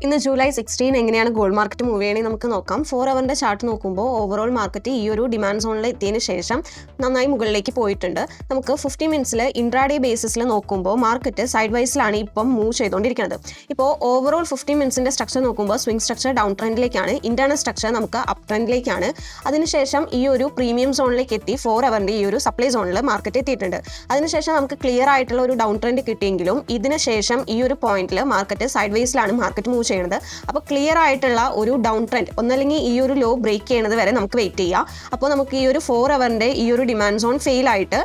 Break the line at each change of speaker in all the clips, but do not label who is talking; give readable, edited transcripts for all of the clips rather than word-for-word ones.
ഇന്ന് ജൂലൈ 16 എങ്ങനെയാണ് gold market move ചെയ്യണമെന്ന് നമുക്ക് നോക്കാം. 4 അവറിൻ്റെ ചാർട്ട് നോക്കുമ്പോൾ ഓവറോൾ മാർക്കറ്റ് ഈ ഒരു ഡിമാൻഡ് സോണിൽ എത്തിയതിന് ശേഷം നന്നായി മുകളിലേക്ക് പോയിട്ടുണ്ട്. നമുക്ക് 50 മിനിറ്റ്സിൽ ഇൻട്രാഡേ ബേസിസിൽ നോക്കുമ്പോൾ മാർക്കറ്റ് സൈഡ് വൈസിലാണ് ഇപ്പം മൂവ് ചെയ്തുകൊണ്ടിരിക്കുന്നത്. ഇപ്പോൾ ഓവറോൾ 50 മിനിറ്റ്സിൻ്റെ സ്ട്രക്ചർ നോക്കുമ്പോൾ സ്വിംഗ് സ്ട്രക്ചർ ഡൗൺ ട്രെൻഡിലേക്കാണ്, ഇന്റേണൽ സ്ട്രക്ചർ നമുക്ക് അപ്പ് ട്രെൻഡിലേക്കാണ്. അതിനുശേഷം ഈ ഒരു പ്രീമിയം സോണിലേക്ക് എത്തി 4 അവറിൻ്റെ ഈ ഒരു സപ്ലൈ സോണിൽ മാർക്കറ്റ് എത്തിയിട്ടുണ്ട്. അതിനുശേഷം നമുക്ക് ക്ലിയർ ആയിട്ടുള്ള ഒരു ഡൗൺ ട്രെൻഡ് കിട്ടിയെങ്കിലും ഇതിന് ശേഷം ഈ ഒരു പോയിന്റിൽ മാർക്കറ്റ് സൈഡ് വൈസിലാണ് മാർക്കറ്റ് മൂവ് ചെയ്യുന്നത്. അപ്പോൾ ക്ലിയർ ആയിട്ടുള്ള ഒരു ഡൗൺ ട്രെൻഡ് ഒന്നല്ലെങ്കിൽ ഈ ഒരു ലോ ബ്രേക്ക് ചെയ്യുന്നത് വരെ നമുക്ക് വെയിറ്റ് ചെയ്യാം. അപ്പോൾ നമുക്ക് ഈ ഒരു 4 അവറിൻ്റെ ഈ ഒരു ഡിമാൻഡ് സോൺ ഫെയിൽ ആയിട്ട്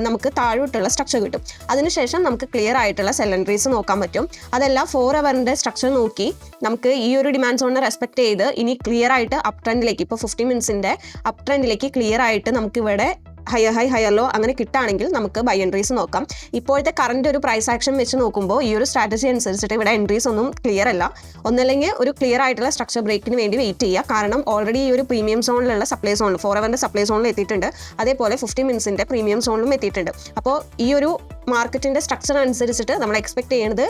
നമുക്ക് താഴോട്ടുള്ള സ്ട്രക്ചർ കിട്ടും. അതിനുശേഷം നമുക്ക് ക്ലിയർ ആയിട്ടുള്ള സെൽ എൻട്രീസ് നോക്കാൻ പറ്റും. അതല്ല 4 അവറിൻ്റെ സ്ട്രക്ചർ നോക്കി നമുക്ക് ഈ ഒരു ഡിമാൻഡ് സോണിനെ റെസ്പെക്ട് ചെയ്ത് ഇനി ക്ലിയർ ആയിട്ട് അപ്പ് ട്രെൻഡിലേക്ക്, ഇപ്പോൾ 50 മിനിറ്റ്സിൻ്റെ അപ്പ് ട്രെൻഡിലേക്ക് ക്ലിയർ ആയിട്ട് നമുക്കിവിടെ ഹയർ ഹൈ ഹയർ ലോ അങ്ങനെ കിട്ടുകയാണെങ്കിൽ നമുക്ക് ബൈ എൻട്രീസ് നോക്കാം. ഇപ്പോഴത്തെ കറണ്ട് ഒരു പ്രൈസ് ആക്ഷൻ വെച്ച് നോക്കുമ്പോൾ ഈ ഒരു സ്ട്രാറ്റജി അനുസരിച്ചിട്ട് ഇവിടെ എൻട്രീസ് ഒന്നും ക്ലിയർ അല്ല. ഒന്നല്ലെങ്കിൽ ഒരു ക്ലിയർ ആയിട്ടുള്ള സ്ട്രക്ചർ ബ്രേക്കിന് വേണ്ടി വെയിറ്റ് ചെയ്യുക. കാരണം ഓൾറെഡി ഈ ഒരു പ്രീമിയം സോണിലുള്ള സപ്ലൈ സോണിൽ 4 അവറിൻ്റെ സപ്ലൈ സോണിൽ എത്തിയിട്ടുണ്ട്. അതേപോലെ 50 മിനിറ്റ്സിൻ്റെ പ്രീമിയം സോണിലും എത്തിയിട്ടുണ്ട്. അപ്പോൾ ഈ ഒരു മാർക്കറ്റിൻ്റെ സ്ട്രക്ചർ അനുസരിച്ചിട്ട് നമ്മൾ എക്സ്പെക്ട് ചെയ്യുന്നത്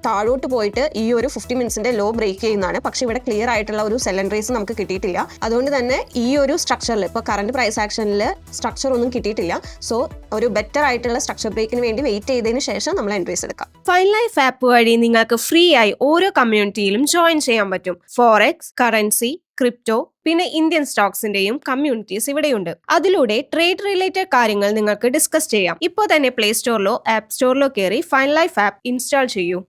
താഴോട്ട് പോയിട്ട് ഈ ഒരു 50 മിനിറ്റ്സിൻ്റെ ലോ ബ്രേക്ക് ചെയ്യുന്നതാണ്. പക്ഷേ ഇവിടെ ക്ലിയർ ആയിട്ടുള്ള ഒരു സെൽ എൻട്രീസ് നമുക്ക് കിട്ടിയിട്ടില്ല. അതുകൊണ്ട് തന്നെ ഈ ഒരു സ്ട്രക്ചറിൽ ഇപ്പോൾ കറണ്ട് പ്രൈസ് ആക്ഷനിൽ സ്ട്രക്ചർ ഒന്നും കിട്ടിയിട്ടില്ല. സോ ഒരു ബെറ്റർ ആയിട്ടുള്ള സ്ട്രക്ചർ ബ്രേക്കിന് വേണ്ടി വെയിറ്റ് ചെയ്തതിന് ശേഷം നമ്മൾ എൻട്രീസ് എടുക്കാം.
ഫൈൻ ലൈഫ് ആപ്പ് വഴി നിങ്ങൾക്ക് ഫ്രീ ആയി ഓരോ കമ്മ്യൂണിറ്റിയിലും ജോയിൻ ചെയ്യാൻ പറ്റും. ഫോറക്സ്, കറൻസി, ക്രിപ്റ്റോ, പിന്നെ ഇന്ത്യൻ സ്റ്റോക്സിന്റെയും കമ്മ്യൂണിറ്റീസ് ഇവിടെയുണ്ട്. അതിലൂടെ ട്രേഡ് റിലേറ്റഡ് കാര്യങ്ങൾ നിങ്ങൾക്ക് ഡിസ്കസ് ചെയ്യാം. ഇപ്പോൾ തന്നെ പ്ലേ സ്റ്റോറിലോ ആപ്പ് സ്റ്റോറിലോ കയറി ഫൈൻ ലൈഫ് ആപ്പ് ഇൻസ്റ്റാൾ ചെയ്യൂ.